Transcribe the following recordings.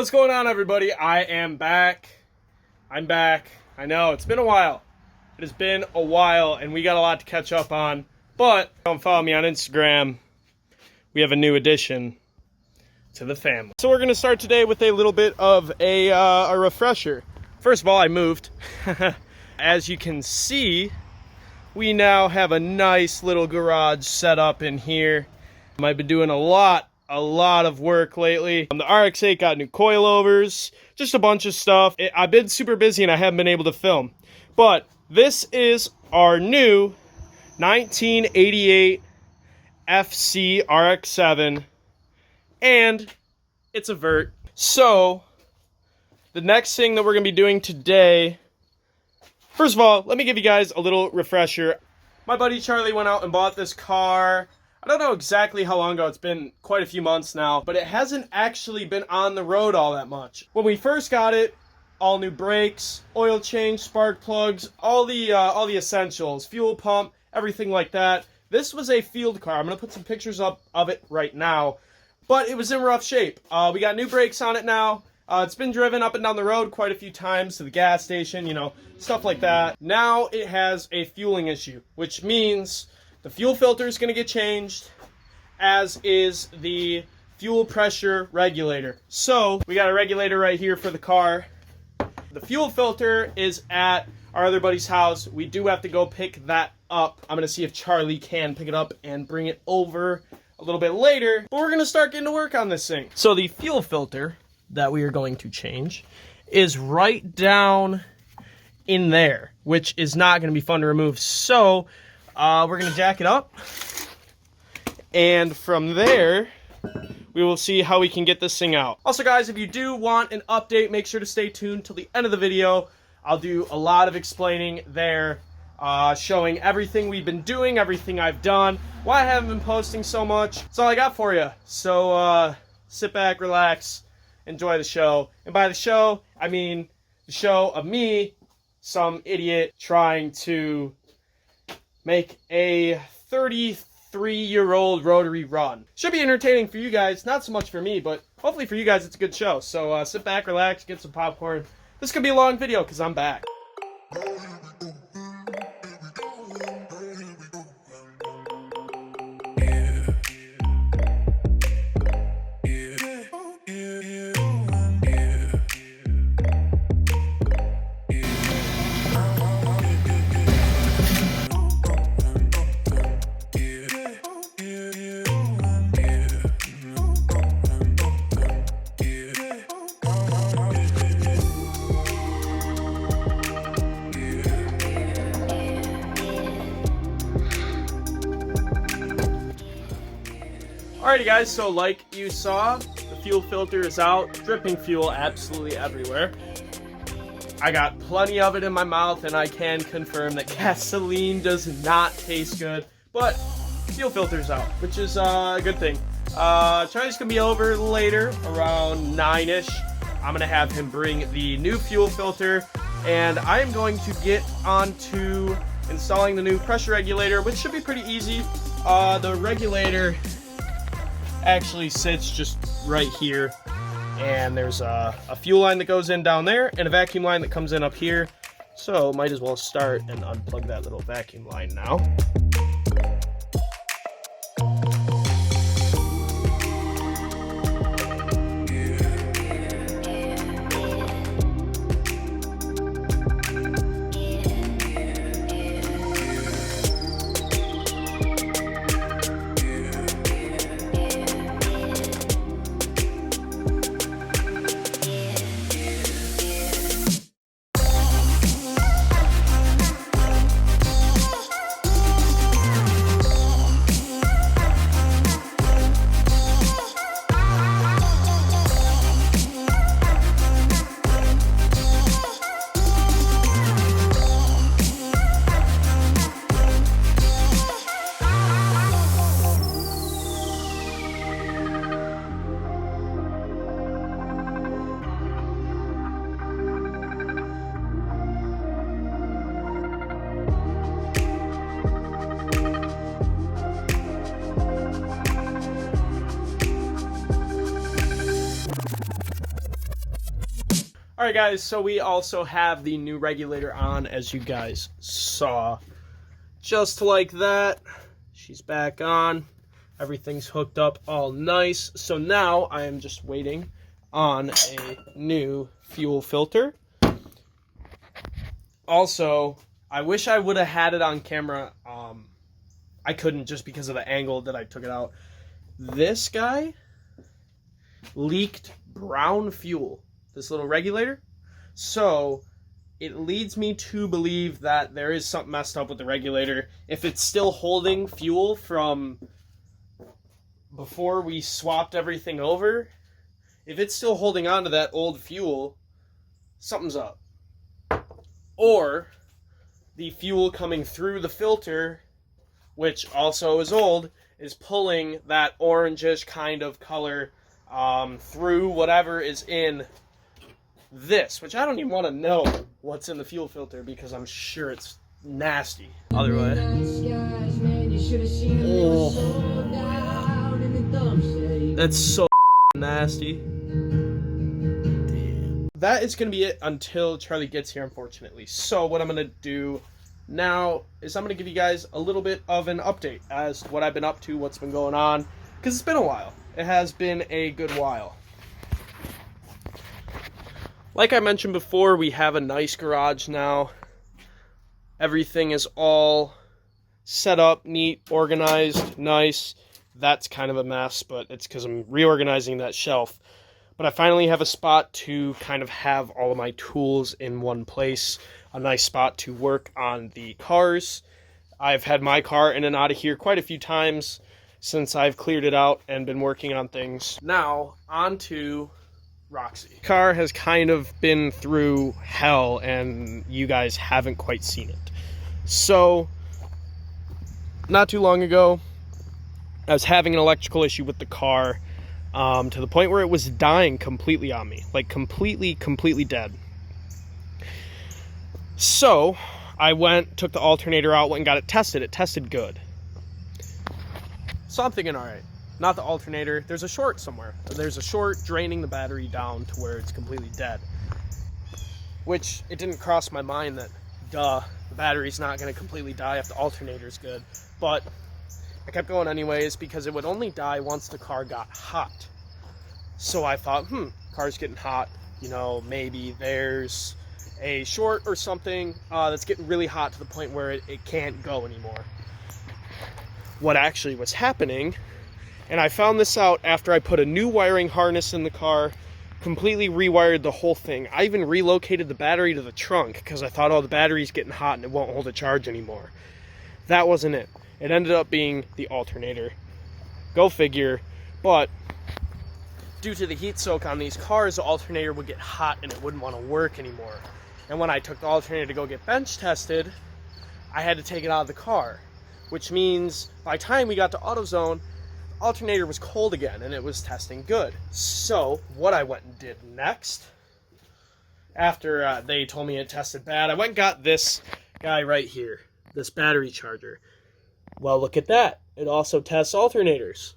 What's going on, everybody? I am back. I'm back. I know, it's been a while. It has been a while, and we got a lot to catch up on. But don't follow me on Instagram. We have a new addition to the family. So we're going to start today with a little bit of a refresher. First of all, I moved. As you can see, we now have a nice little garage set up in here. I've been doing a lot of work lately. The RX-8 got new coilovers, just a bunch of stuff. I've been super busy and I haven't been able to film. But this is our new 1988 FC RX-7, and it's a vert. So, the next thing that we're going to be doing today, first of all, let me give you guys a little refresher. My buddy Charlie went out and bought this car. I don't know exactly how long ago. It's been quite a few months now, but it hasn't actually been on the road all that much. When we first got it, all new brakes, oil change, spark plugs, all the essentials, fuel pump, everything like that. This was a field car. I'm going to put some pictures up of it right now, but it was in rough shape. We got new brakes on it now. It's been driven up and down the road quite a few times to the gas station, you know, stuff like that. Now it has a fueling issue, which means the fuel filter is going to get changed, as is the fuel pressure regulator. So we got a regulator right here for the car. The fuel filter is at our other buddy's house. We do have to go pick that up. I'm going to see if Charlie can pick it up and bring it over a little bit later. But we're going to start getting to work on this thing. So the fuel filter that we are going to change is right down in there, which is not going to be fun to remove. So we're going to jack it up, and from there we will see how we can get this thing out. Also, guys, if you do want an update, make sure to stay tuned till the end of the video. I'll do a lot of explaining there, showing everything we've been doing, everything I've done, why I haven't been posting so much. That's all I got for you. So sit back, relax, enjoy the show. And by the show, I mean the show of me, some idiot trying to make a 33-year-old rotary run. Should be entertaining for you guys, not so much for me, but hopefully for you guys it's a good show. So sit back, relax, get some popcorn. This could be a long video because I'm back. Alrighty guys, so like you saw, the fuel filter is out, dripping fuel absolutely everywhere. I got plenty of it in my mouth, and I can confirm that gasoline does not taste good, but fuel filter's out, which is a good thing. Charlie's gonna be over later, around 9-ish. I'm gonna have him bring the new fuel filter, and I am going to get onto installing the new pressure regulator, which should be pretty easy. The regulator actually sits just right here, and there's a fuel line that goes in down there and a vacuum line that comes in up here, so might as well start and unplug that little vacuum line now. Alright guys, so we also have the new regulator on, as you guys saw. Just like that, she's back on. Everything's hooked up all nice. So now I am just waiting on a new fuel filter. Also, I wish I would have had it on camera. I couldn't just because of the angle that I took it out. This guy leaked brown fuel. This little regulator. So it leads me to believe that there is something messed up with the regulator. If it's still holding fuel from before we swapped everything over, if it's still holding on to that old fuel, something's up. Or the fuel coming through the filter, which also is old, is pulling that orangish kind of color through whatever is in this, which I don't even want to know what's in the fuel filter because I'm sure it's nasty. Other way. Oh, that's so nasty. Damn. That is going to be it until Charlie gets here, unfortunately. So what I'm going to do now is I'm going to give you guys a little bit of an update as to what I've been up to, what's been going on, because it's been a while. It has been a good while. Like I mentioned before, we have a nice garage now. Everything is all set up, neat, organized, nice. That's kind of a mess, but it's because I'm reorganizing that shelf. But I finally have a spot to kind of have all of my tools in one place. A nice spot to work on the cars. I've had my car in and out of here quite a few times since I've cleared it out and been working on things. Now, on to Roxy. Car has kind of been through hell and you guys haven't quite seen it. So, not too long ago, I was having an electrical issue with the car to the point where it was dying completely on me. Like completely dead. So, I took the alternator out, went and got it tested. It tested good. So I'm thinking, alright, not the alternator, there's a short somewhere. There's a short draining the battery down to where it's completely dead. Which, it didn't cross my mind that, the battery's not going to completely die if the alternator's good. But I kept going anyways because it would only die once the car got hot. So I thought, car's getting hot, you know, maybe there's a short or something that's getting really hot to the point where it can't go anymore. What actually was happening, and I found this out after I put a new wiring harness in the car, completely rewired the whole thing. I even relocated the battery to the trunk because I thought, oh, the battery's getting hot and it won't hold a charge anymore. That wasn't it. It ended up being the alternator. Go figure. But due to the heat soak on these cars, the alternator would get hot and it wouldn't want to work anymore. And when I took the alternator to go get bench tested, I had to take it out of the car. Which means by the time we got to AutoZone, the alternator was cold again and it was testing good. So what I went and did next, after they told me it tested bad, I went and got this guy right here, this battery charger. Well, look at that. It also tests alternators.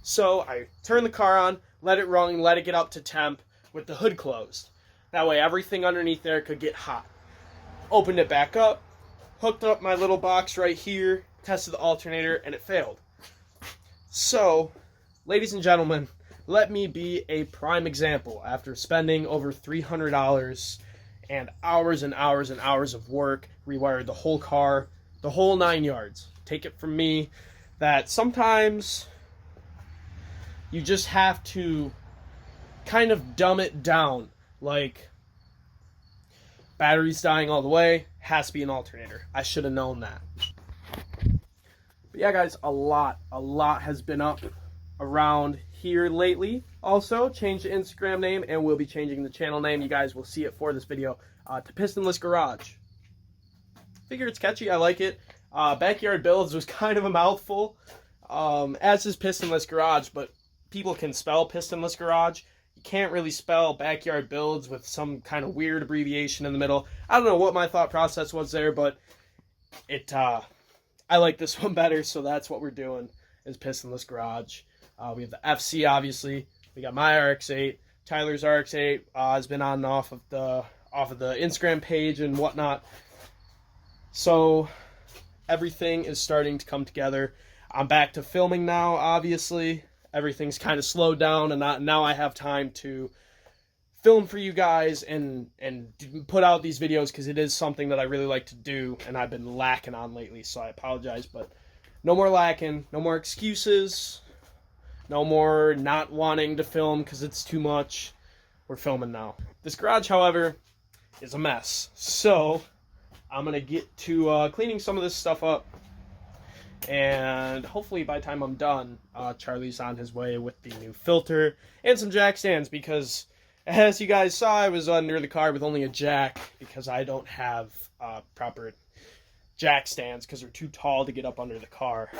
So I turned the car on, let it run, let it get up to temp with the hood closed. That way everything underneath there could get hot. Opened it back up, hooked up my little box right here, tested the alternator, and it failed. So, ladies and gentlemen, let me be a prime example. After spending over $300 and hours and hours and hours of work, rewired the whole car, the whole 9 yards. Take it from me that sometimes you just have to kind of dumb it down. Like, battery's dying all the way, has to be an alternator. I should have known that. But yeah, guys, a lot has been up around here lately. Also, changed the Instagram name, and we'll be changing the channel name. You guys will see it for this video, to Pistonless Garage. Figure it's catchy, I like it. Backyard Builds was kind of a mouthful, as is Pistonless Garage, but people can spell Pistonless Garage. You can't really spell Backyard Builds with some kind of weird abbreviation in the middle. I don't know what my thought process was there, but I like this one better, so that's what we're doing, is Pistonless Garage. We have the FC, obviously. We got my RX-8, Tyler's RX8 has been on and off of the Instagram page and whatnot. So everything is starting to come together. I'm back to filming now, obviously. Everything's kind of slowed down, and now I have time to film for you guys and put out these videos, because it is something that I really like to do and I've been lacking on lately, so I apologize, but no more lacking, no more excuses, no more not wanting to film because it's too much. We're filming now. This garage, however, is a mess, so I'm going to get to cleaning some of this stuff up, and hopefully by the time I'm done, Charlie's on his way with the new filter and some jack stands, because as you guys saw, I was under the car with only a jack because I don't have proper jack stands because they're too tall to get up under the car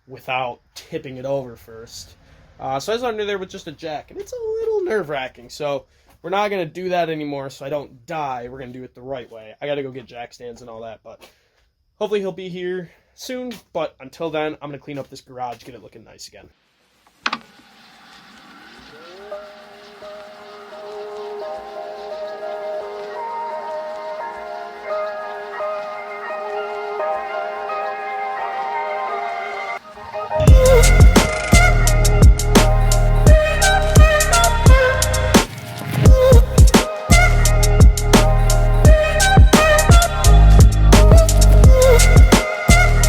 without tipping it over first. So I was under there with just a jack, and it's a little nerve-wracking. So we're not going to do that anymore so I don't die. We're going to do it the right way. I got to go get jack stands and all that, but hopefully he'll be here soon. But until then, I'm going to clean up this garage, get it looking nice again.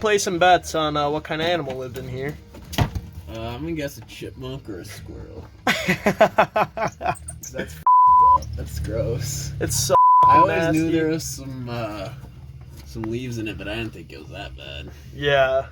Play some bets on what kind of animal lived in here. I'm gonna guess a chipmunk or a squirrel. That's up. That's gross. It's so I always nasty. knew there was some leaves in it, but I didn't think it was that bad. Yeah.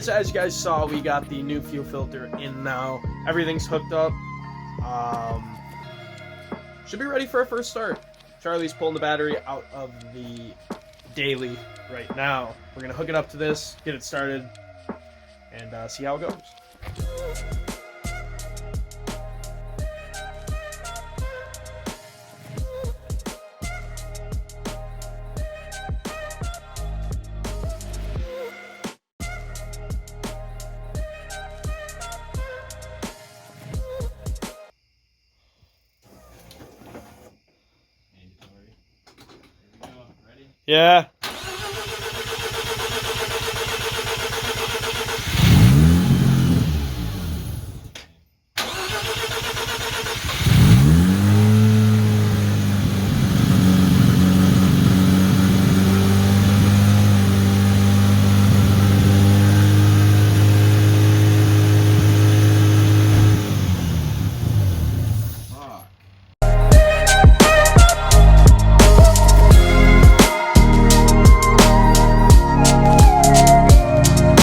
Alright, so as you guys saw, we got the new fuel filter in now. Everything's hooked up. Should be ready for our first start. Charlie's pulling the battery out of the daily right now. We're going to hook it up to this, get it started, and see how it goes. Yeah.